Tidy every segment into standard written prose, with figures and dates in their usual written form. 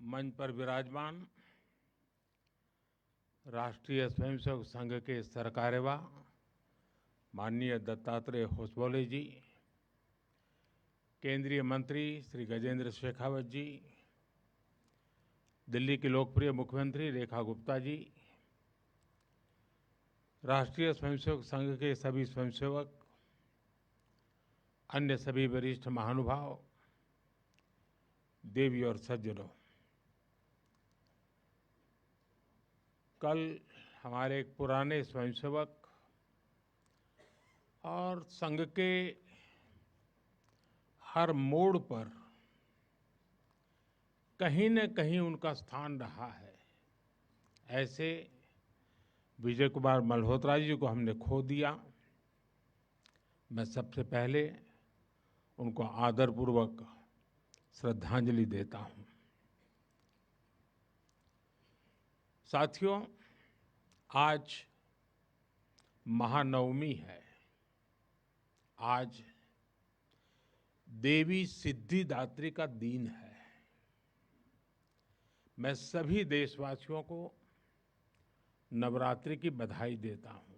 मंच पर विराजमान राष्ट्रीय स्वयंसेवक संघ के सरकार्यवा माननीय दत्तात्रेय होसबोले जी, केंद्रीय मंत्री श्री गजेंद्र शेखावत जी, दिल्ली की लोकप्रिय मुख्यमंत्री रेखा गुप्ता जी, राष्ट्रीय स्वयंसेवक संघ के सभी स्वयंसेवक, अन्य सभी वरिष्ठ महानुभाव, देवी और सज्जनों, कल हमारे एक पुराने स्वयंसेवक और संघ के हर मोड़ पर कहीं न कहीं उनका स्थान रहा है, ऐसे विजय कुमार मल्होत्रा जी को हमने खो दिया। मैं सबसे पहले उनको आदरपूर्वक श्रद्धांजलि देता हूं। साथियों, आज महानवमी है। आज देवी सिद्धिदात्री का दिन है। मैं सभी देशवासियों को नवरात्रि की बधाई देता हूं।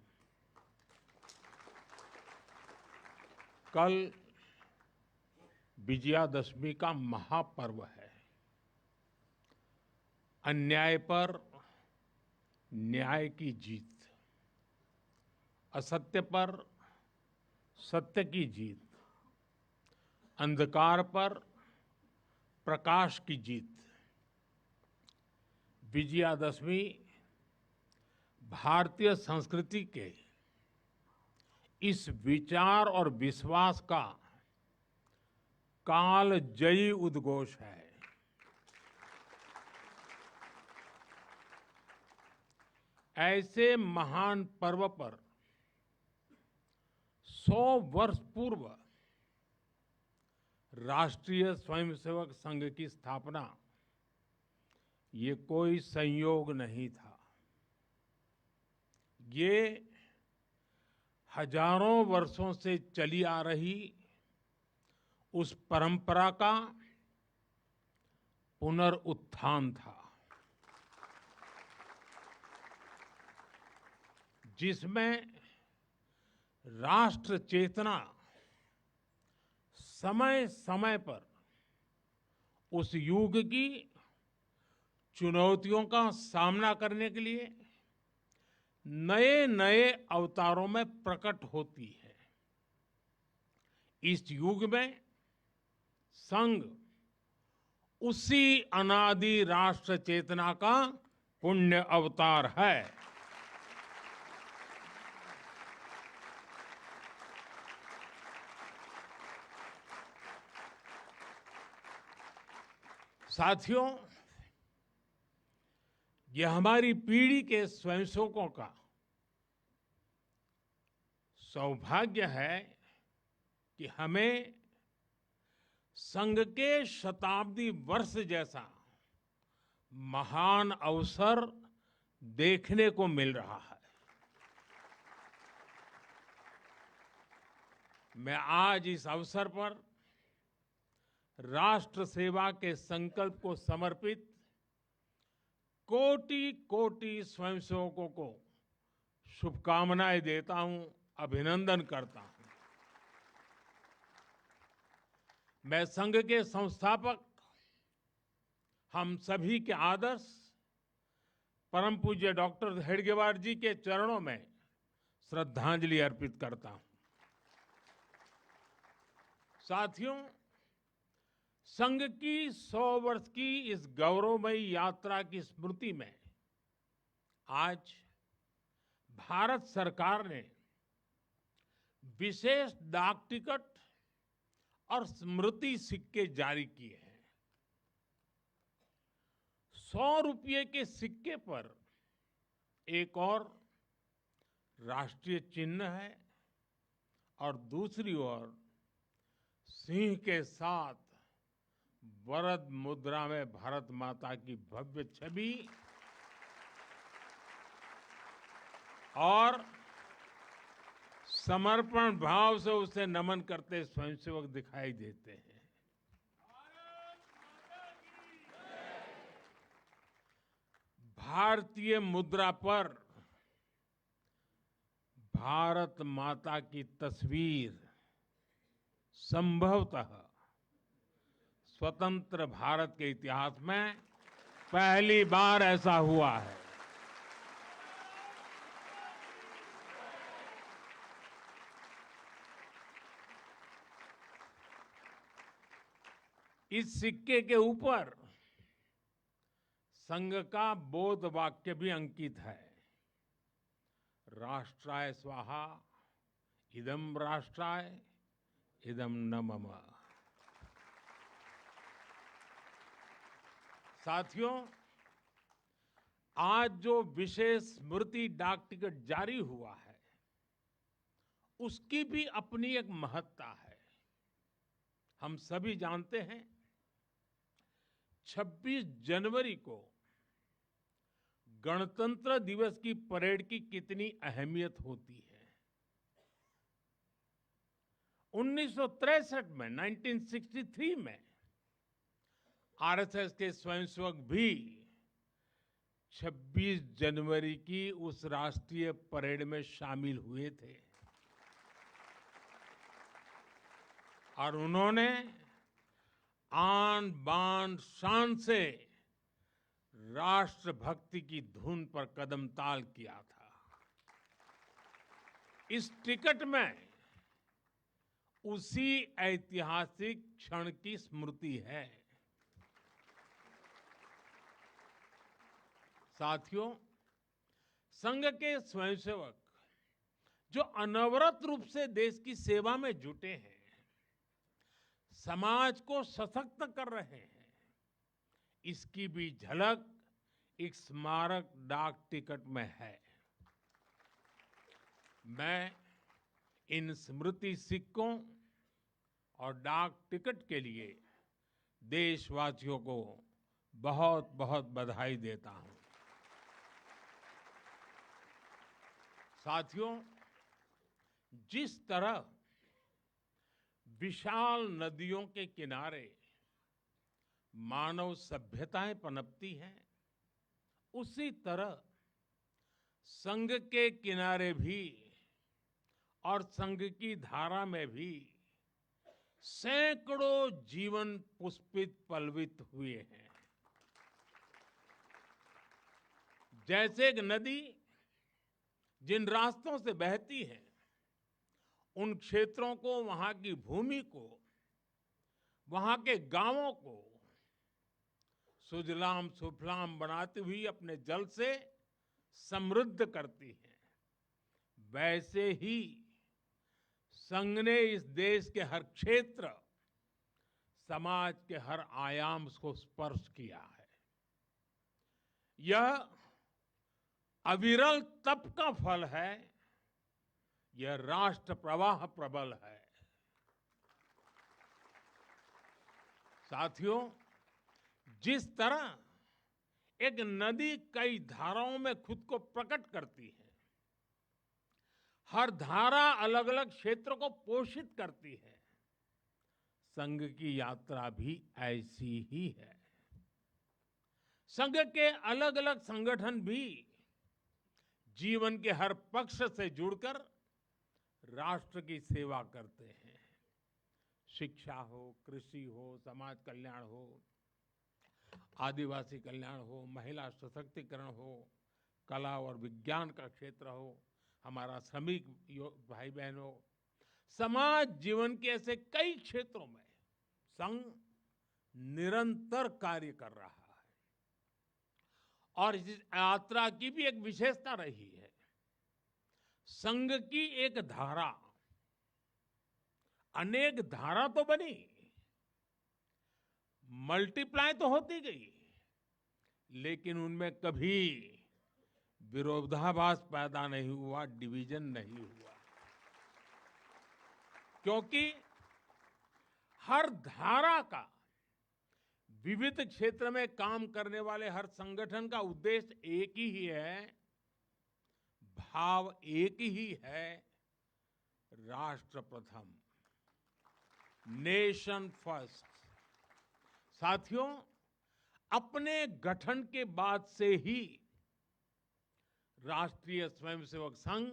कल विजयादशमी का महापर्व है। अन्याय पर न्याय की जीत, असत्य पर सत्य की जीत, अंधकार पर प्रकाश की जीत। विजयादशमी भारतीय संस्कृति के इस विचार और विश्वास का कालजयी उद्घोष है। ऐसे महान पर्व पर 100 वर्ष पूर्व राष्ट्रीय स्वयंसेवक संघ की स्थापना, ये कोई संयोग नहीं था। ये हजारों वर्षों से चली आ रही उस परंपरा का पुनरुत्थान था, जिसमें राष्ट्र चेतना समय समय पर उस युग की चुनौतियों का सामना करने के लिए नए नए अवतारों में प्रकट होती है। इस युग में संघ उसी अनादि राष्ट्र चेतना का पुण्य अवतार है। साथियों, यह हमारी पीढ़ी के स्वयंसेवकों का सौभाग्य है कि हमें संघ के शताब्दी वर्ष जैसा महान अवसर देखने को मिल रहा है। मैं आज इस अवसर पर राष्ट्र सेवा के संकल्प को समर्पित कोटि कोटि स्वयंसेवकों को शुभकामनाएं देता हूं, अभिनंदन करता हूं। मैं संघ के संस्थापक हम सभी के आदर्श परम पूज्य डॉक्टर हेडगेवार जी के चरणों में श्रद्धांजलि अर्पित करता हूं। साथियों, संघ की 100 वर्ष की इस गौरवमयी यात्रा की स्मृति में आज भारत सरकार ने विशेष डाक टिकट और स्मृति सिक्के जारी किए हैं। 100 रुपये के सिक्के पर एक और राष्ट्रीय चिन्ह है और दूसरी ओर सिंह के साथ वरद मुद्रा में भारत माता की भव्य छवि और समर्पण भाव से उसे नमन करते स्वयंसेवक दिखाई देते हैं। भारतीय मुद्रा पर भारत माता की तस्वीर संभवतः स्वतंत्र भारत के इतिहास में पहली बार ऐसा हुआ है। इस सिक्के के ऊपर संघ का बोध वाक्य भी अंकित है। राष्ट्राय स्वाहा इदं राष्ट्राय इदं न मम। साथियों, आज जो विशेष स्मृति डाक टिकट जारी हुआ है उसकी भी अपनी एक महत्ता है। हम सभी जानते हैं 26 जनवरी को गणतंत्र दिवस की परेड की कितनी अहमियत होती है। 1963 में 1963 में आरएसएस के स्वयंसेवक भी 26 जनवरी की उस राष्ट्रीय परेड में शामिल हुए थे और उन्होंने आन बान शान से राष्ट्रभक्ति की धुन पर कदम ताल किया था। इस टिकट में उसी ऐतिहासिक क्षण की स्मृति है। साथियों, संघ के स्वयंसेवक जो अनवरत रूप से देश की सेवा में जुटे हैं, समाज को सशक्त कर रहे हैं, इसकी भी झलक एक स्मारक डाक टिकट में है। मैं इन स्मृति सिक्कों और डाक टिकट के लिए देशवासियों को बहुत बहुत बधाई देता हूं। साथियों, जिस तरह विशाल नदियों के किनारे मानव सभ्यताएं पनपती हैं, उसी तरह संघ के किनारे भी और संघ की धारा में भी सैकड़ों जीवन पुष्पित पल्वित हुए हैं। जैसे एक नदी जिन रास्तों से बहती है, उन क्षेत्रों को, वहां की भूमि को, वहां के गांवों को सुजलाम सुफलाम बनाती हुई अपने जल से समृद्ध करती है, वैसे ही संघ ने इस देश के हर क्षेत्र, समाज के हर आयाम को स्पर्श किया है। यह अविरल तप का फल है, यह राष्ट्र प्रवाह प्रबल है। साथियों, जिस तरह एक नदी कई धाराओं में खुद को प्रकट करती है, हर धारा अलग अलग क्षेत्र को पोषित करती है, संघ की यात्रा भी ऐसी ही है। संघ के अलग अलग संगठन भी जीवन के हर पक्ष से जुड़कर राष्ट्र की सेवा करते हैं। शिक्षा हो, कृषि हो, समाज कल्याण हो, आदिवासी कल्याण हो, महिला सशक्तिकरण हो, कला और विज्ञान का क्षेत्र हो, हमारा श्रमिक भाई बहन हो, समाज जीवन के ऐसे कई क्षेत्रों में संघ निरंतर कार्य कर रहा है। और इस यात्रा की भी एक विशेषता रही है। संघ की एक धारा अनेक धारा तो बनी, मल्टीप्लाई तो होती गई, लेकिन उनमें कभी विरोधाभास पैदा नहीं हुआ, डिवीजन नहीं हुआ, क्योंकि हर धारा का विविध क्षेत्र में काम करने वाले हर संगठन का उद्देश्य एक ही है, भाव एक ही है, राष्ट्र प्रथम, नेशन फर्स्ट। साथियों, अपने गठन के बाद से ही राष्ट्रीय स्वयंसेवक संघ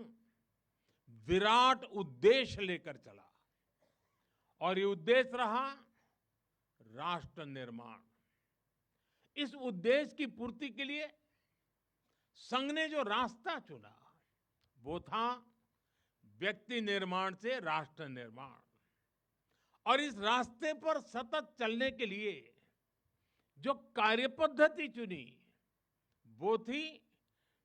विराट उद्देश्य लेकर चला और ये उद्देश्य रहा राष्ट्र निर्माण। इस उद्देश्य की पूर्ति के लिए संघ ने जो रास्ता चुना वो था व्यक्ति निर्माण से राष्ट्र निर्माण। और इस रास्ते पर सतत चलने के लिए जो कार्यपद्धति चुनी वो थी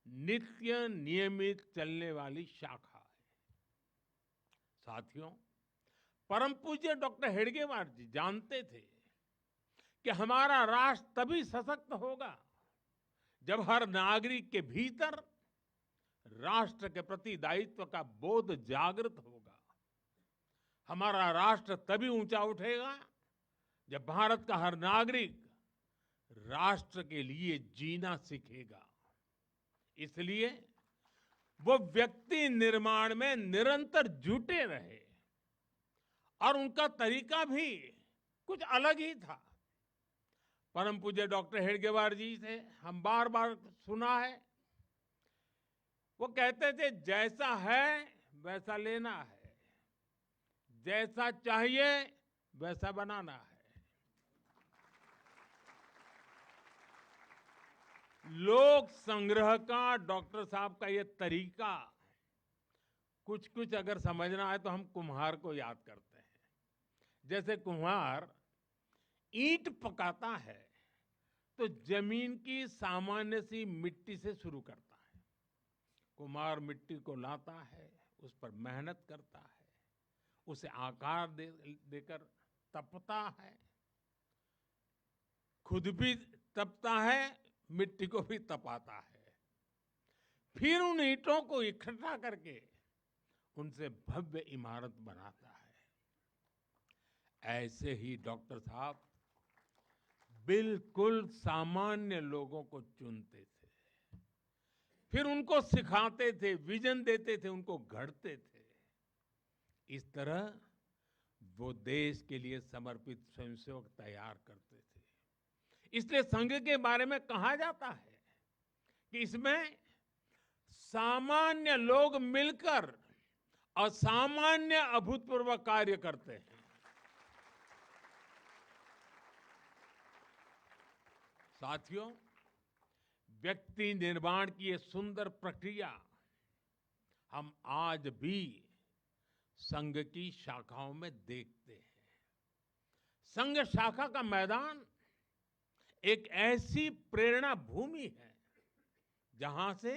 नित्य नियमित चलने वाली शाखा है। साथियों, परम पूज्य डॉक्टर हेडगेवार जी जानते थे कि हमारा राष्ट्र तभी सशक्त होगा जब हर नागरिक के भीतर राष्ट्र के प्रति दायित्व का बोध जागृत होगा। हमारा राष्ट्र तभी ऊंचा उठेगा जब भारत का हर नागरिक राष्ट्र के लिए जीना सीखेगा। इसलिए वो व्यक्ति निर्माण में निरंतर जुटे रहे और उनका तरीका भी कुछ अलग ही था। परम पूज्य डॉक्टर हेडगेवार जी से हम बार बार सुना है, वो कहते थे जैसा है वैसा लेना है, जैसा चाहिए वैसा बनाना है। लोक संग्रह का डॉक्टर साहब का ये तरीका कुछ कुछ अगर समझना है तो हम कुम्हार को याद करते हैं। जैसे कुम्हार ईंट पकाता है तो जमीन की सामान्य सी मिट्टी से शुरू करता है। कुम्हार मिट्टी को लाता है, उस पर मेहनत करता है, उसे आकार देकर तपता है, खुद भी तपता है, मिट्टी को भी तपाता है, फिर उन ईंटों को इकट्ठा करके उनसे भव्य इमारत बनाता है। ऐसे ही डॉक्टर साहब बिल्कुल सामान्य लोगों को चुनते थे, फिर उनको सिखाते थे, विजन देते थे, उनको गढ़ते थे। इस तरह वो देश के लिए समर्पित स्वयंसेवक तैयार करते थे। इसलिए संघ के बारे में कहा जाता है कि इसमें सामान्य लोग मिलकर असामान्य अभूतपूर्व कार्य करते हैं। साथियों, व्यक्ति निर्माण की ये सुंदर प्रक्रिया हम आज भी संघ की शाखाओं में देखते हैं। संघ शाखा का मैदान एक ऐसी प्रेरणा भूमि है जहां से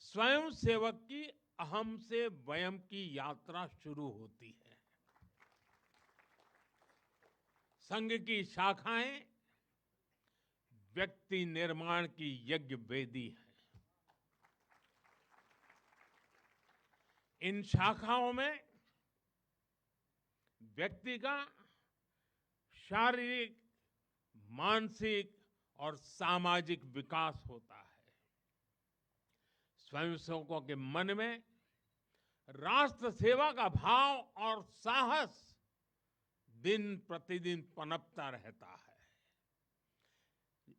स्वयं सेवक की अहम से वयम की यात्रा शुरू होती है। संघ की शाखाएं व्यक्ति निर्माण की यज्ञ वेदी है। इन शाखाओं में व्यक्ति का शारीरिक, मानसिक और सामाजिक विकास होता है। स्वयंसेवकों के मन में राष्ट्र सेवा का भाव और साहस दिन प्रतिदिन पनपता रहता है।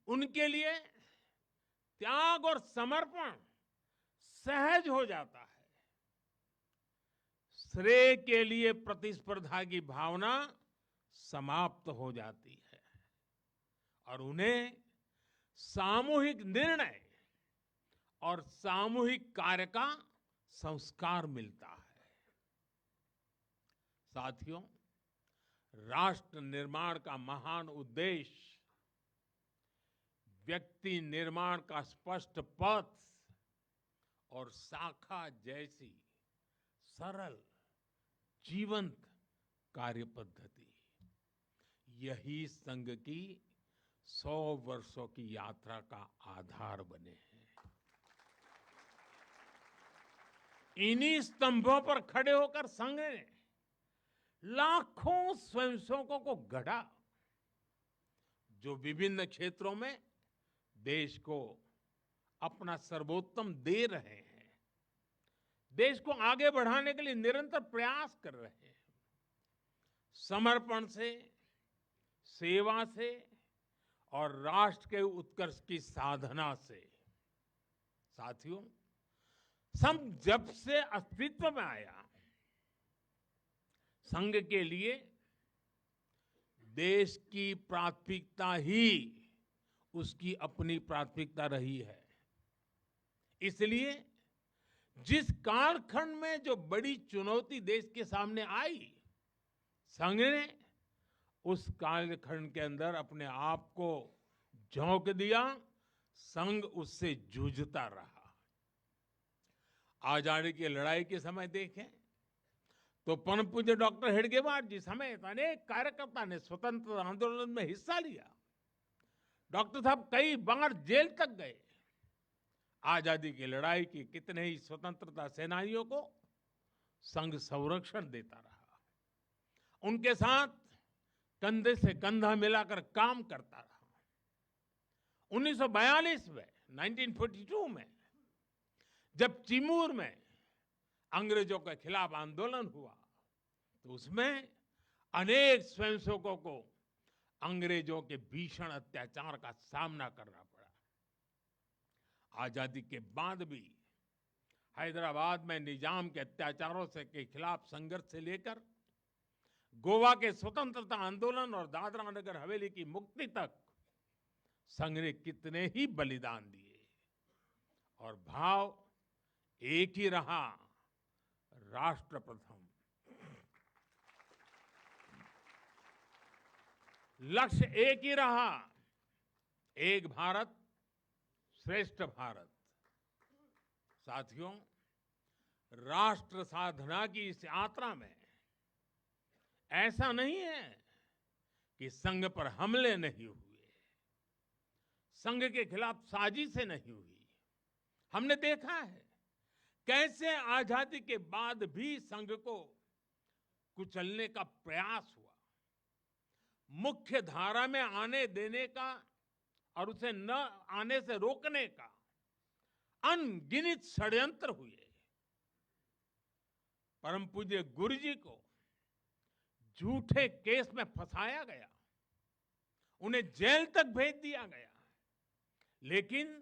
उनके लिए त्याग और समर्पण सहज हो जाता है। श्रेय के लिए प्रतिस्पर्धा की भावना समाप्त हो जाती है और उन्हें सामूहिक निर्णय और सामूहिक कार्य का संस्कार मिलता है। साथियों, राष्ट्र निर्माण का महान उद्देश्य व्यक्ति निर्माण का स्पष्ट पथ और शाखा जैसी सरल जीवंत कार्य पद्धति, यही संघ की 100 वर्षों की यात्रा का आधार बने हैं। इन्हीं स्तंभों पर खड़े होकर संघ ने लाखों स्वयंसेवकों को गढ़ा, जो विभिन्न क्षेत्रों में देश को अपना सर्वोत्तम दे रहे हैं, देश को आगे बढ़ाने के लिए निरंतर प्रयास कर रहे हैं। समर्पण से, सेवा से और राष्ट्र के उत्कर्ष की साधना से साथियों, संघ जब से अस्तित्व में आया, संघ के लिए देश की प्राथमिकता ही उसकी अपनी प्राथमिकता रही है। इसलिए जिस कालखंड में जो बड़ी चुनौती देश के सामने आई, संघ ने उस कालखंड के अंदर अपने आप को झोंक दिया, संघ उससे जूझता रहा। आजादी की लड़ाई के समय देखें तो परम पूज्य डॉक्टर हेडगेवार जी समेत अनेक कार्यकर्ता ने स्वतंत्रता आंदोलन में हिस्सा लिया। डॉक्टर साहब कई बार जेल तक गए। आजादी की लड़ाई की कितने ही स्वतंत्रता सेनानियों को संघ संरक्षण देता रहा, उनके साथ कंधे से कंधा मिलाकर काम करता रहा। 1942 में 1942 में जब चिमूर में अंग्रेजों के खिलाफ आंदोलन हुआ तो उसमें अनेक स्वयंसेवकों को अंग्रेजों के भीषण अत्याचार का सामना करना पड़ा। आजादी के बाद भी हैदराबाद में निजाम के अत्याचारों से के खिलाफ संघर्ष से लेकर गोवा के स्वतंत्रता आंदोलन और दादरा नगर हवेली की मुक्ति तक संघ ने कितने ही बलिदान दिए और भाव एक ही रहा, राष्ट्र प्रथम। लक्ष्य एक ही रहा, एक भारत श्रेष्ठ भारत। साथियों, राष्ट्र साधना की इस यात्रा में ऐसा नहीं है कि संघ पर हमले नहीं हुए, संघ के खिलाफ साजिशें नहीं हुई। हमने देखा है कैसे आजादी के बाद भी संघ को कुचलने का प्रयास हुआ, मुख्य धारा में आने देने का और उसे न आने से रोकने का अनगिनत षड्यंत्र हुए। परम पूज्य गुरु जी को झूठे केस में फंसाया गया, उन्हें जेल तक भेज दिया गया। लेकिन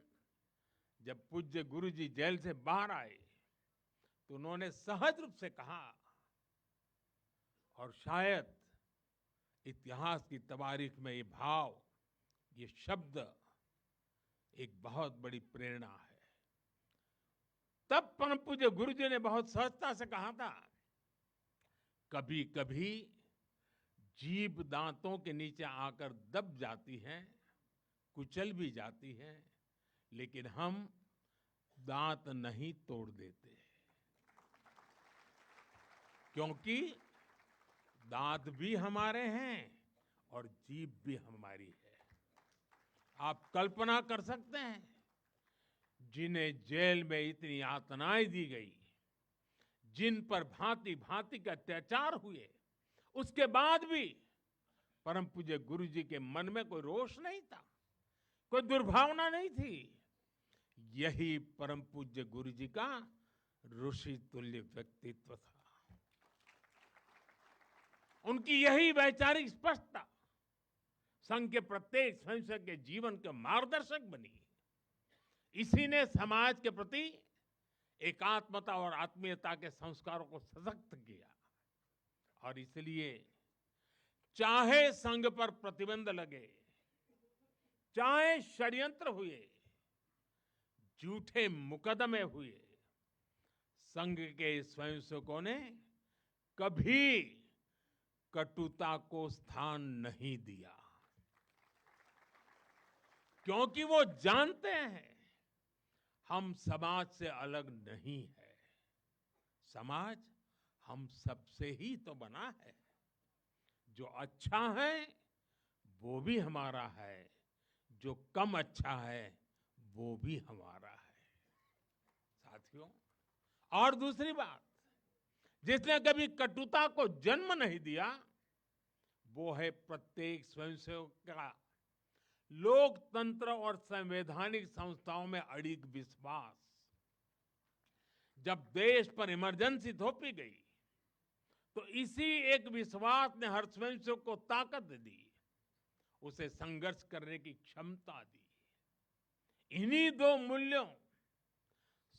जब पूज्य गुरु जी जेल से बाहर आए तो उन्होंने सहज रूप से कहा, और शायद इतिहास की तवारीख में ये भाव, ये शब्द एक बहुत बड़ी प्रेरणा है। तब परम पूज्य गुरु जी ने बहुत सहजता से कहा था, कभी कभी जीभ दांतों के नीचे आकर दब जाती है, कुचल भी जाती है, लेकिन हम दांत नहीं तोड़ देते, क्योंकि दांत भी हमारे हैं और जीभ भी हमारी है। आप कल्पना कर सकते हैं, जिन्हें जेल में इतनी यातनाएं दी गई, जिन पर भांति भांति के अत्याचार हुए, उसके बाद भी परम पूज्य गुरु जी के मन में कोई रोष नहीं था, कोई दुर्भावना नहीं थी। यही परम पूज्य गुरु जी का ऋषि तुल्य व्यक्तित्व था। उनकी यही वैचारिक स्पष्टता संघ के प्रत्येक स्वयंसेवक के जीवन के मार्गदर्शक बनी। इसी ने समाज के प्रति एकात्मता और आत्मीयता के संस्कारों को सशक्त किया। और इसलिए चाहे संघ पर प्रतिबंध लगे, चाहे षड्यंत्र हुए, झूठे मुकदमे हुए, संघ के स्वयंसेवकों ने कभी कटुता को स्थान नहीं दिया, क्योंकि वो जानते हैं हम समाज से अलग नहीं है, समाज हम सबसे ही तो बना है। जो अच्छा है वो भी हमारा है, जो कम अच्छा है वो भी हमारा है। साथियों, और दूसरी बात, जिसने कभी कटुता को जन्म नहीं दिया, वो है प्रत्येक स्वयंसेवक का लोकतंत्र और संवैधानिक संस्थाओं में अडिग विश्वास। जब देश पर इमरजेंसी थोपी गई तो इसी एक विश्वास ने हर स्वयंसेवक को ताकत दी, उसे संघर्ष करने की क्षमता दी। इन्हीं दो मूल्यों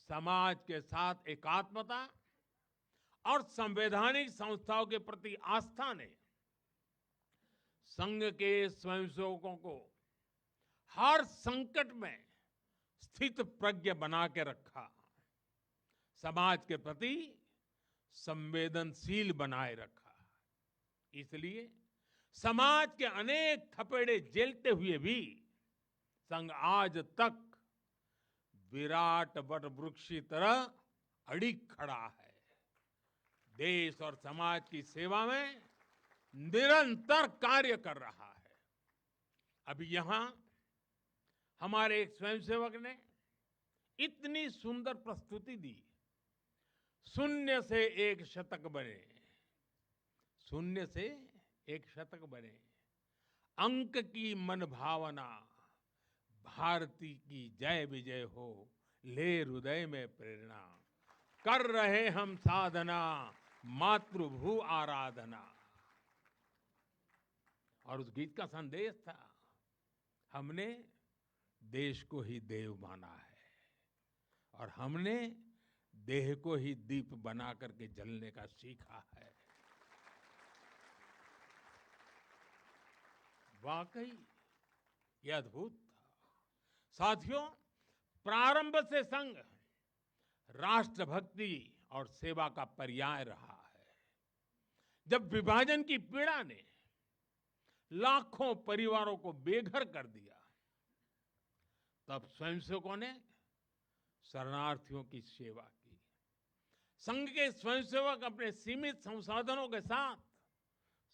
समाज के साथ एकात्मता और संवैधानिक संस्थाओं के प्रति आस्था ने संघ के स्वयंसेवकों को हर संकट में स्थित प्रज्ञ बना के रखा, समाज के प्रति संवेदनशील बनाए रखा। इसलिए समाज के अनेक थपेड़े झेलते हुए भी संघ आज तक विराट वट वृक्ष की तरह अडिग खड़ा है। देश और समाज की सेवा में निरंतर कार्य कर रहा है। अभी यहां हमारे एक स्वयंसेवक ने इतनी सुंदर प्रस्तुति दी, शून्य से एक शतक बने, शून्य से एक शतक बने, अंक की मन भावना, भारती की जय विजय हो, ले हृदय में प्रेरणा, कर रहे हम साधना, मातृभू आराधना। और उस गीत का संदेश था, हमने देश को ही देव माना है और हमने देह को ही दीप बना करके जलने का सीखा है। वाकई ये अद्भुत था। साथियों, प्रारंभ से संघ राष्ट्रभक्ति और सेवा का पर्याय रहा है। जब विभाजन की पीड़ा ने लाखों परिवारों को बेघर कर दिया, तब स्वयंसेवकों ने शरणार्थियों की सेवा की। संघ के स्वयंसेवक अपने सीमित संसाधनों के साथ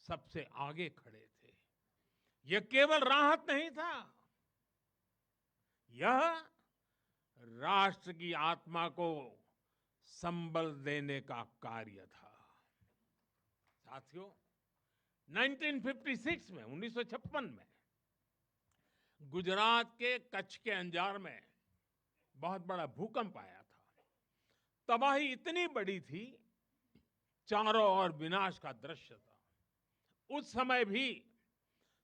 सबसे आगे खड़े थे। यह केवल राहत नहीं था, यह राष्ट्र की आत्मा को संबल देने का कार्य था। साथियों, 1956 में 1956 में गुजरात के कच्छ के अंजार में बहुत बड़ा भूकंप आया था। तबाही इतनी बड़ी थी, चारों ओर विनाश का दृश्य था। उस समय भी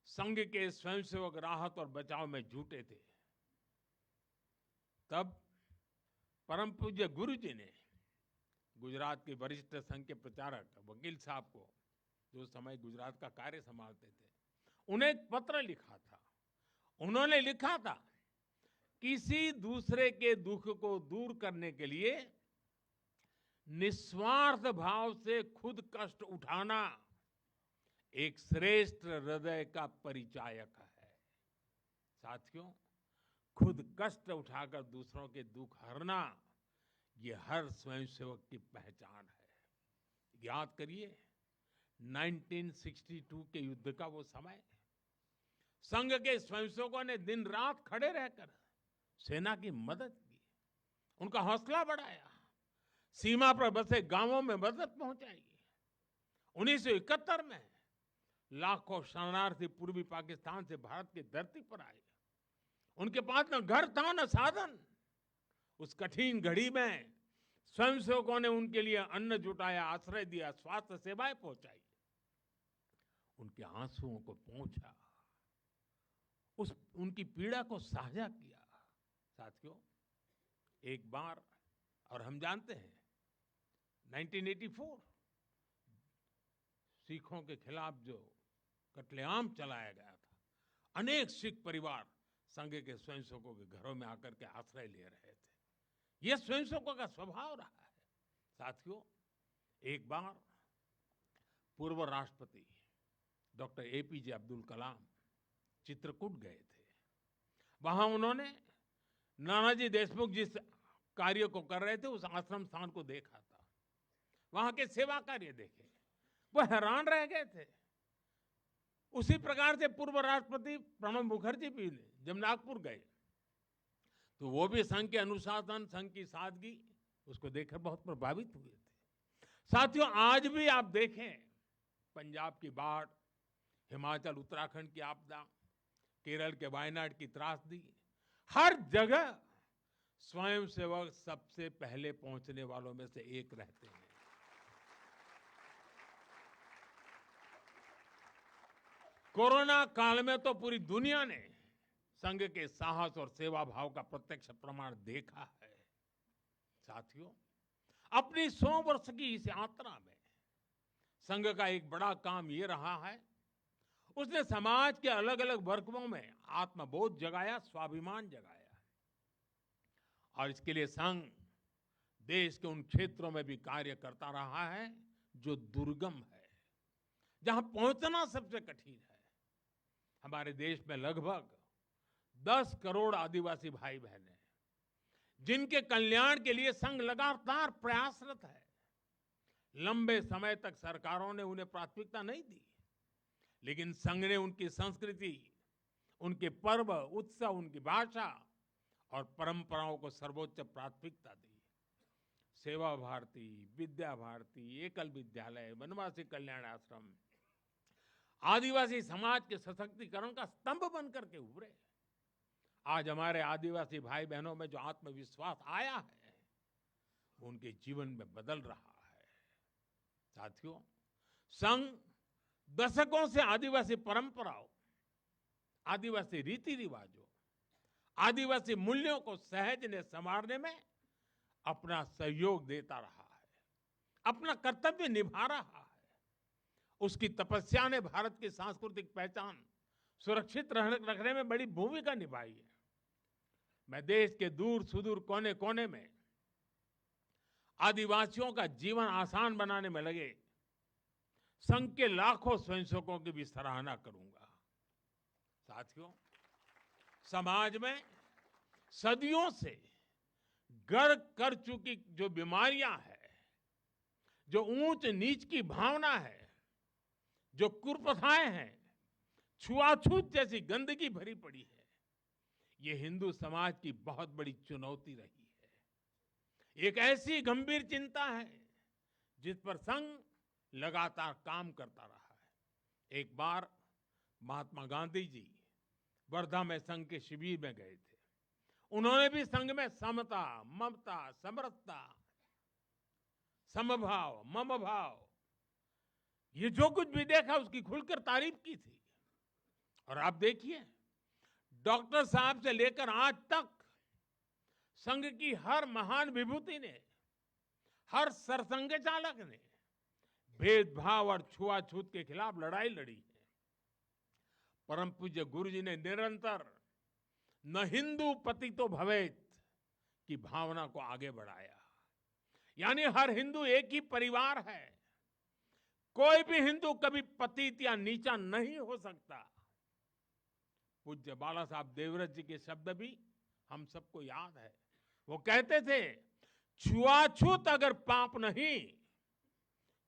संघ के स्वयंसेवक राहत और बचाव में जुटे थे। तब परम पूज्य गुरु जी ने गुजरात के वरिष्ठ संघ के प्रचारक वकील साहब को, जो उस समय गुजरात का कार्य संभालते थे, उन्हें एक पत्र लिखा था। उन्होंने लिखा था, किसी दूसरे के दुख को दूर करने के लिए निस्वार्थ भाव से खुद कष्ट उठाना एक श्रेष्ठ हृदय का परिचायक है। साथियों, खुद कष्ट उठाकर दूसरों के दुख हरना, ये हर स्वयंसेवक की पहचान है। याद करिए 1962 के युद्ध का वो समय, संघ के स्वयंसेवकों ने दिन रात खड़े रहकर सेना की मदद की, उनका हौसला बढ़ाया, सीमा पर बसे गांवों में मदद पहुंचाई। 1971 में लाखों शरणार्थी पूर्वी पाकिस्तान से भारत की धरती पर आए। उनके पास न घर था न साधन। उस कठिन घड़ी में स्वयंसेवकों ने उनके लिए अन्न जुटाया, आश्रय दिया, स्वास्थ्य सेवाएं पहुंचाई, उनके आंसुओं को पोंछा, उनकी पीड़ा को साझा किया। साथियों, एक बार, और हम जानते हैं 1984 सिखों के खिलाफ जो कत्लेआम चलाया गया था, अनेक सिख परिवार संघ के स्वयंसेवकों के घरों में आकर के आश्रय ले रहे थे। यह स्वयंसेवकों का स्वभाव रहा है। साथियों, एक बार पूर्व राष्ट्रपति डॉक्टर एपीजे अब्दुल कलाम चित्रकूट गए थे। वहां उन्होंने नानाजी देशमुख जिस कार्य को कर रहे थे, उस आश्रम स्थान को देखा था, वहां के सेवा कार्य देखे, वो हैरान रह गए थे। उसी प्रकार से पूर्व राष्ट्रपति प्रणब मुखर्जी भी जब नागपुर गए, तो वो भी संघ के अनुशासन, संघ की सादगी, उसको देखकर बहुत प्रभावित हुए थे। साथियों, आज भी आप देखें, पंजाब की बाढ़, हिमाचल उत्तराखंड की आपदा, केरल के वायनाड की त्रासदी, हर जगह स्वयंसेवक सबसे पहले पहुंचने वालों में से एक रहते हैं। कोरोना काल में तो पूरी दुनिया ने संघ के साहस और सेवा भाव का प्रत्यक्ष प्रमाण देखा है। साथियों, अपनी 100 वर्ष की इस यात्रा में संघ का एक बड़ा काम ये रहा है, उसने समाज के अलग अलग वर्गों में आत्मबोध जगाया, स्वाभिमान जगाया। और इसके लिए संघ देश के उन क्षेत्रों में भी कार्य करता रहा है जो दुर्गम है, जहां पहुंचना सबसे कठिन है। हमारे देश में लगभग 10 करोड़ आदिवासी भाई बहन हैं, जिनके कल्याण के लिए संघ लगातार प्रयासरत है। लंबे समय तक सरकारों ने उन्हें प्राथमिकता नहीं दी, लेकिन संघ ने उनकी संस्कृति, उनके पर्व, उत्सव, उनकी भाषा और परंपराओं को सर्वोच्च प्राथमिकता दी। सेवा भारती, विद्या भारती, एकल विद्यालय, वनवासी कल्याण आश्रम आदिवासी समाज के सशक्तिकरण का स्तंभ बनकर के उभरे। आज हमारे आदिवासी भाई बहनों में जो आत्मविश्वास आया है, वो उनके जीवन में बदल रहा है। साथियों, संघ दशकों से आदिवासी परंपराओं, आदिवासी रीति रिवाजों, आदिवासी मूल्यों को सहजने संवारने में अपना सहयोग देता रहा है, अपना कर्तव्य निभा रहा है। उसकी तपस्या ने भारत की सांस्कृतिक पहचान सुरक्षित रखने में बड़ी भूमिका निभाई है। मैं देश के दूर सुदूर कोने कोने में आदिवासियों का जीवन आसान बनाने में लगे संघ के लाखों स्वयंसेवकों की भी सराहना करूंगा। साथियों, समाज में सदियों से गर्क कर चुकी जो बीमारियां हैं, जो ऊंच नीच की भावना है, जो कुप्रथाएं हैं, छुआछूत जैसी गंदगी भरी पड़ी है, ये हिंदू समाज की बहुत बड़ी चुनौती रही है। एक ऐसी गंभीर चिंता है जिस पर संघ लगातार काम करता रहा है। एक बार महात्मा गांधी जी वर्धा में संघ के शिविर में गए थे। उन्होंने भी संघ में समता, ममता, समरसता, समभाव, मम भाव, ये जो कुछ भी देखा उसकी खुलकर तारीफ की थी। और आप देखिए, डॉक्टर साहब से लेकर आज तक संघ की हर महान विभूति ने, हर सरसंघ चालक ने भेदभाव और छुआछूत के खिलाफ लड़ाई लड़ी है। परम पूज्य गुरु जी ने निरंतर न हिंदू पतितो भवेत की भावना को आगे बढ़ाया। यानी हर हिंदू एक ही परिवार है, कोई भी हिंदू कभी पतित या नीचा नहीं हो सकता। पूज्य बाला साहब देवव्रत जी के शब्द भी हम सबको याद है। वो कहते थे, छुआछूत अगर पाप नहीं,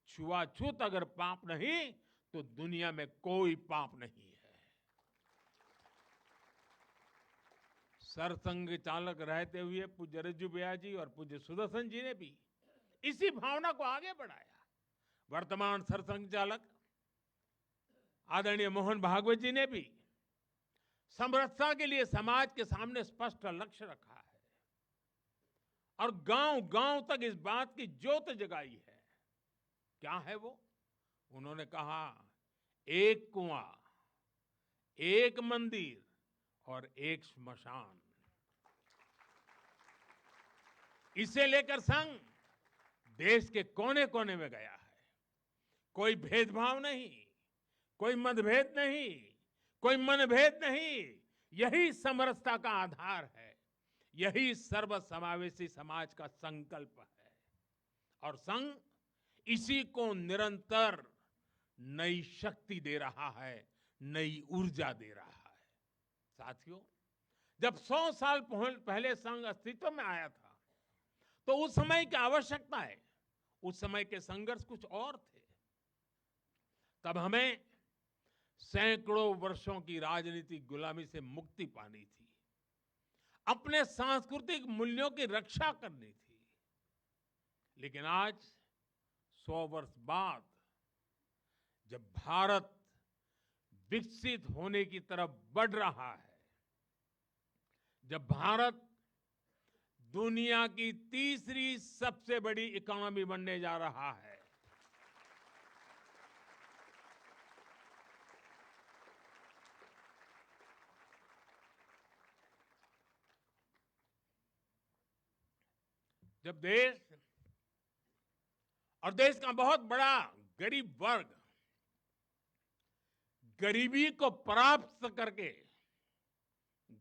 छुआछूत अगर पाप नहीं तो दुनिया में कोई पाप नहीं है। सरसंघ चालक रहते हुए पूज्य रज्जू भैया जी और पूज्य सुदर्शन जी ने भी इसी भावना को आगे बढ़ाया। वर्तमान सरसंघ चालक आदरणीय मोहन भागवत जी ने भी समरसता के लिए समाज के सामने स्पष्ट लक्ष्य रखा है और गांव गांव तक इस बात की ज्योत जगाई है। क्या है वो? उन्होंने कहा, एक कुआं, एक मंदिर और एक श्मशान। इसे लेकर संघ देश के कोने कोने में गया है। कोई भेदभाव नहीं, कोई मतभेद नहीं, कोई मनभेद नहीं, यही समरसता का आधार है, यही सर्वसमावेशी समाज का संकल्प है। और संघ इसी को निरंतर नई शक्ति दे रहा है, नई ऊर्जा दे रहा है। साथियों, जब 100 साल पहले संघ अस्तित्व में आया था, तो उस समय की आवश्यकताएं, उस समय के संघर्ष कुछ और थे। तब हमें सैकड़ों वर्षों की राजनीतिक गुलामी से मुक्ति पानी थी, अपने सांस्कृतिक मूल्यों की रक्षा करनी थी। लेकिन आज 100 वर्ष बाद जब भारत विकसित होने की तरफ बढ़ रहा है, जब भारत दुनिया की तीसरी सबसे बड़ी इकोनॉमी बनने जा रहा है, जब देश और देश का बहुत बड़ा गरीब वर्ग गरीबी को परास्त करके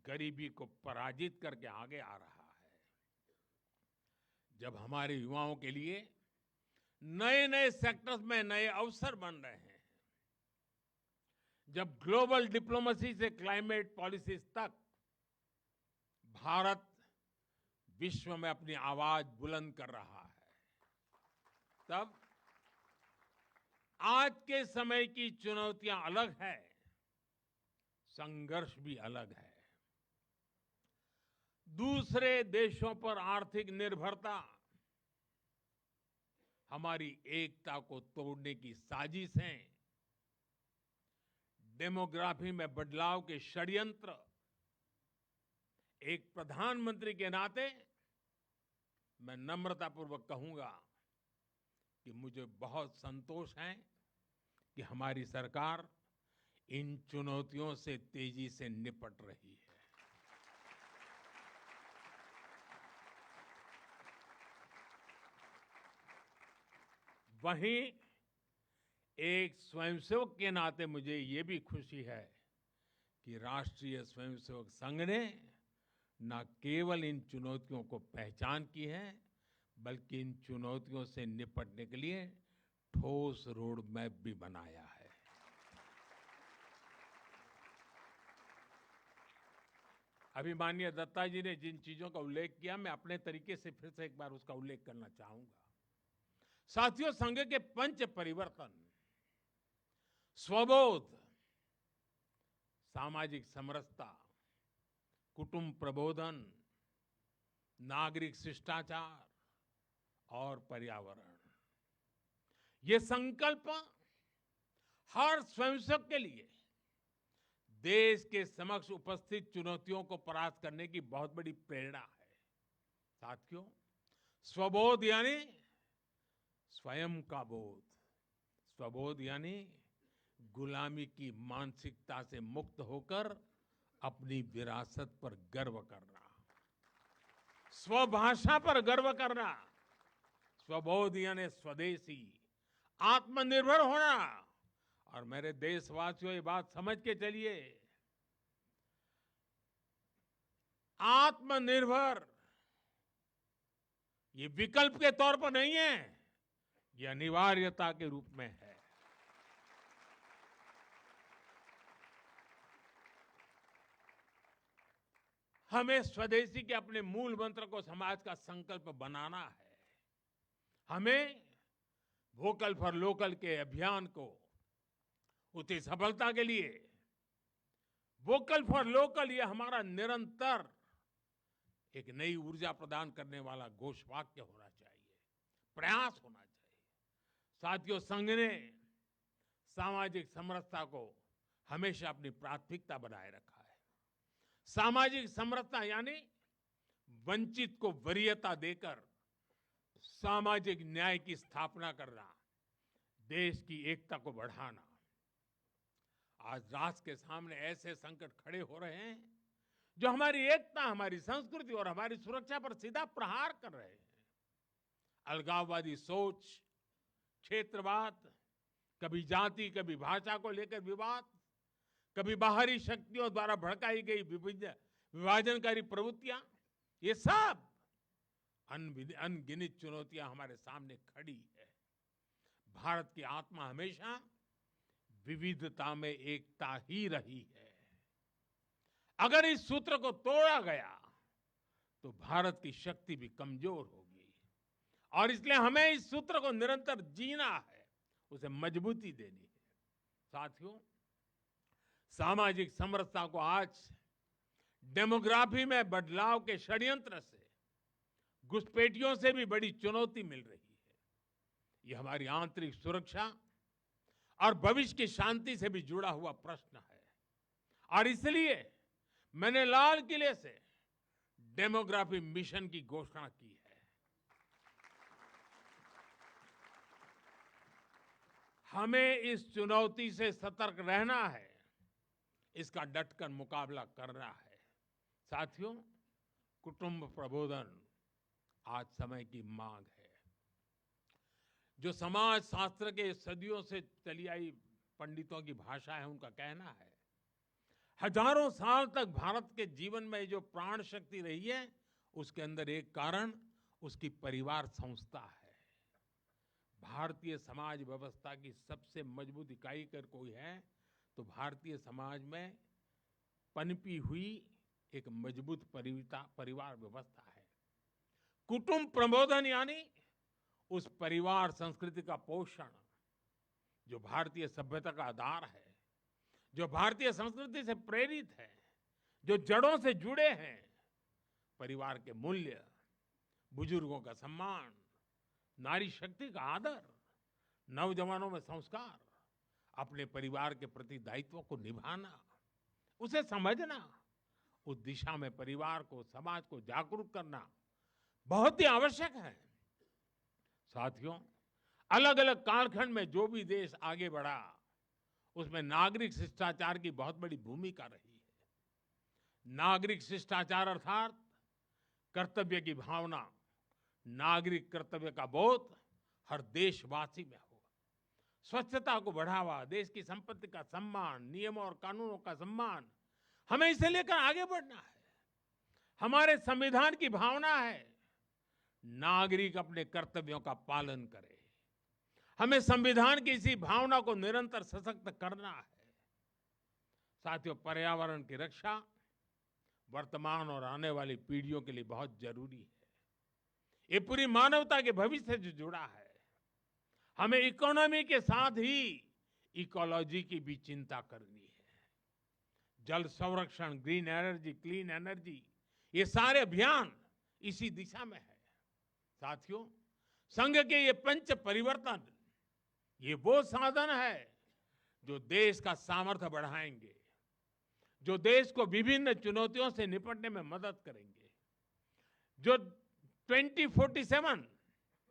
गरीबी को पराजित करके आगे आ रहा है, जब हमारे युवाओं के लिए नए नए सेक्टर्स में नए अवसर बन रहे हैं, जब ग्लोबल डिप्लोमेसी से क्लाइमेट पॉलिसीज तक भारत विश्व में अपनी आवाज बुलंद कर रहा है, तब आज के समय की चुनौतियां अलग है, संघर्ष भी अलग है। दूसरे देशों पर आर्थिक निर्भरता हमारी एकता को तोड़ने की साजिश है। डेमोग्राफी में बदलाव के षड्यंत्र, एक प्रधानमंत्री के नाते मैं नम्रतापूर्वक कहूंगा कि मुझे बहुत संतोष है कि हमारी सरकार इन चुनौतियों से तेजी से निपट रही है। वहीं एक स्वयंसेवक के नाते मुझे ये भी खुशी है कि राष्ट्रीय स्वयंसेवक संघ ने न केवल इन चुनौतियों को पहचान की है, बल्कि इन चुनौतियों से निपटने के लिए ठोस रोड मैप भी बनाया है। अभी माननीय दत्ता जी ने जिन चीजों का उल्लेख किया, मैं अपने तरीके से फिर से एक बार उसका उल्लेख करना चाहूंगा। साथियों, संघ के पंच परिवर्तन, स्वबोध, सामाजिक समरसता, कुटुंब प्रबोधन, नागरिक शिष्टाचार और पर्यावरण, ये संकल्प हर स्वयंसेवक के लिए देश के समक्ष उपस्थित चुनौतियों को परास्त करने की बहुत बड़ी प्रेरणा है। साथियों, स्वबोध यानी स्वयं का बोध, स्वबोध यानी गुलामी की मानसिकता से मुक्त होकर अपनी विरासत पर गर्व करना, स्वभाषा पर गर्व करना। स्वबोध यानी स्वदेशी, आत्मनिर्भर होना। और मेरे देशवासियों, ये बात समझ के चलिए, आत्मनिर्भर ये विकल्प के तौर पर नहीं है, ये अनिवार्यता के रूप में है। हमें स्वदेशी के अपने मूल मंत्र को समाज का संकल्प बनाना है। हमें वोकल फॉर लोकल के अभियान को उसकी सफलता के लिए वोकल फॉर लोकल ये हमारा निरंतर एक नई ऊर्जा प्रदान करने वाला घोषवाक्य होना चाहिए, प्रयास होना चाहिए। साथियों, संघ ने सामाजिक समरसता को हमेशा अपनी प्राथमिकता बनाए रखा है। सामाजिक समरसता यानी वंचित को वरीयता देकर सामाजिक न्याय की स्थापना करना, देश की एकता को बढ़ाना। आज राष्ट्र के सामने ऐसे संकट खड़े हो रहे हैं जो हमारी एकता, हमारी संस्कृति और हमारी सुरक्षा पर सीधा प्रहार कर रहे हैं। अलगाववादी सोच, क्षेत्रवाद, कभी जाति, कभी भाषा को लेकर विवाद, कभी बाहरी शक्तियों द्वारा भड़काई गई विभाजनकारी प्रवृत्तियां, ये सब अनगिनत चुनौतियां हमारे सामने खड़ी है। भारत की आत्मा हमेशा विविधता में एकता ही रही है। अगर इस सूत्र को तोड़ा गया तो भारत की शक्ति भी कमजोर होगी, और इसलिए हमें इस सूत्र को निरंतर जीना है, उसे मजबूती देनी है। साथियों, सामाजिक समरसता को आज डेमोग्राफी में बदलाव के षड्यंत्र से, घुसपैठियों से भी बड़ी चुनौती मिल रही है। ये हमारी आंतरिक सुरक्षा और भविष्य की शांति से भी जुड़ा हुआ प्रश्न है। और इसलिए मैंने लाल किले से डेमोग्राफी मिशन की घोषणा की है। हमें इस चुनौती से सतर्क रहना है, इसका डटकर मुकाबला करना है। साथियों, कुटुंब प्रबोधन, आज समय की मांग है। जो समाज शास्त्र के सदियों से चली आई पंडितों की भाषा है, उनका कहना है, हजारों साल तक भारत के जीवन में जो प्राण शक्ति रही है, उसके अंदर एक कारण उसकी परिवार संस्था है। भारतीय समाज व्यवस्था की सबसे मजबूत इकाई अगर कोई है तो भारतीय समाज में पनपी हुई एक मजबूत परिवार व्यवस्था है। कुटुंब प्रबोधन यानी उस परिवार संस्कृति का पोषण जो भारतीय सभ्यता का आधार है, जो भारतीय संस्कृति से प्रेरित है, जो जड़ों से जुड़े हैं। परिवार के मूल्य, बुजुर्गों का सम्मान, नारी शक्ति का आदर, नौजवानों में संस्कार, अपने परिवार के प्रति दायित्व को निभाना, उसे समझना, उस दिशा में परिवार को, समाज को जागरूक करना बहुत ही आवश्यक है। साथियों, अलग अलग कालखंड में जो भी देश आगे बढ़ा, उसमें नागरिक शिष्टाचार की बहुत बड़ी भूमिका रही है। नागरिक शिष्टाचार अर्थात कर्तव्य की भावना, नागरिक कर्तव्य का बोध हर देशवासी में हो। स्वच्छता को बढ़ावा, देश की संपत्ति का सम्मान, नियमों और कानूनों का सम्मान, हमें इसे लेकर आगे बढ़ना है। हमारे संविधान की भावना है नागरिक अपने कर्तव्यों का पालन करे। हमें संविधान की इसी भावना को निरंतर सशक्त करना है। साथियों, पर्यावरण की रक्षा वर्तमान और आने वाली पीढ़ियों के लिए बहुत जरूरी है। ये पूरी मानवता के भविष्य से जुड़ा है। हमें इकोनॉमी के साथ ही इकोलॉजी की भी चिंता करनी है। जल संरक्षण, ग्रीन एनर्जी, क्लीन एनर्जी, ये सारे अभियान इसी दिशा में है। साथियों, संघ के ये पंच परिवर्तन, ये वो साधन है जो देश का सामर्थ्य बढ़ाएंगे, जो देश को विभिन्न चुनौतियों से निपटने में मदद करेंगे, जो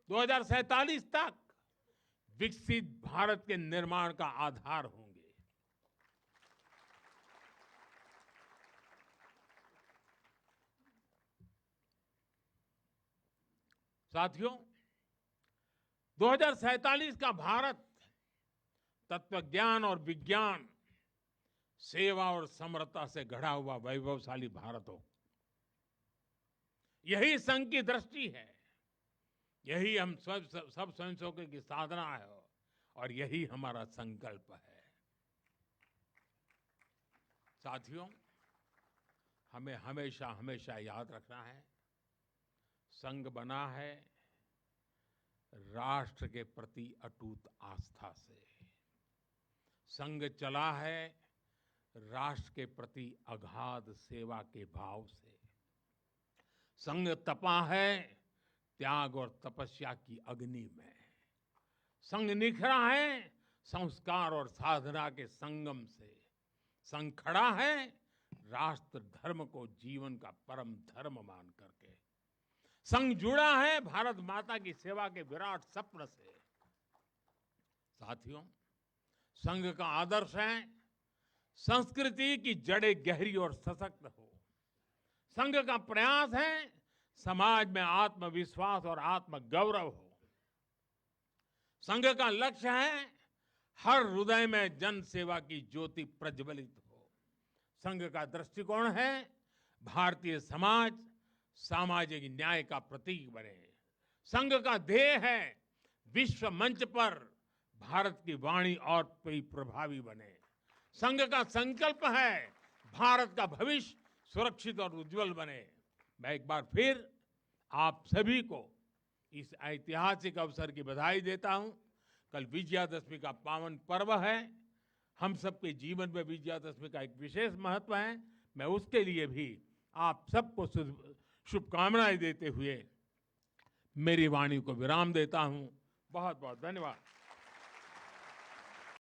2047 तक विकसित भारत के निर्माण का आधार होंगे। साथियों, 2047 का भारत तत्वज्ञान और विज्ञान, सेवा और समरसता से गढ़ा हुआ वैभवशाली भारत हो। यही संघ की दृष्टि है, यही हम सब स्वयंसेवकों की साधना है और यही हमारा संकल्प है। साथियों, हमें हमेशा हमेशा याद रखना है, संघ बना है राष्ट्र के प्रति अटूट आस्था से। संघ चला है राष्ट्र के प्रति अगाध सेवा के भाव से। संघ तपा है त्याग और तपस्या की अग्नि में। संघ निखरा है संस्कार और साधना के संगम से। संघ खड़ा है राष्ट्र धर्म को जीवन का परम धर्म मान करके। संघ जुड़ा है भारत माता की सेवा के विराट स्वप्न से। साथियों, संघ का आदर्श है संस्कृति की जड़ें गहरी और सशक्त हो। संघ का प्रयास है समाज में आत्मविश्वास और आत्मगौरव हो। संघ का लक्ष्य है हर हृदय में जन सेवा की ज्योति प्रज्वलित हो। संघ का दृष्टिकोण है भारतीय समाज सामाजिक न्याय का प्रतीक बने। संघ का ध्येय है विश्व मंच पर भारत की वाणी और भी प्रभावी बने। संघ का संकल्प है भारत का भविष्य सुरक्षित और उज्जवल बने। मैं एक बार फिर आप सभी को इस ऐतिहासिक अवसर की बधाई देता हूं। कल विजयादशमी का पावन पर्व है। हम सबके जीवन में विजयादशमी का एक विशेष महत्व है। मैं उसके लिए भी आप सबको शुभकामनाएं देते हुए मेरी वाणी को विराम देता हूं। बहुत बहुत धन्यवाद।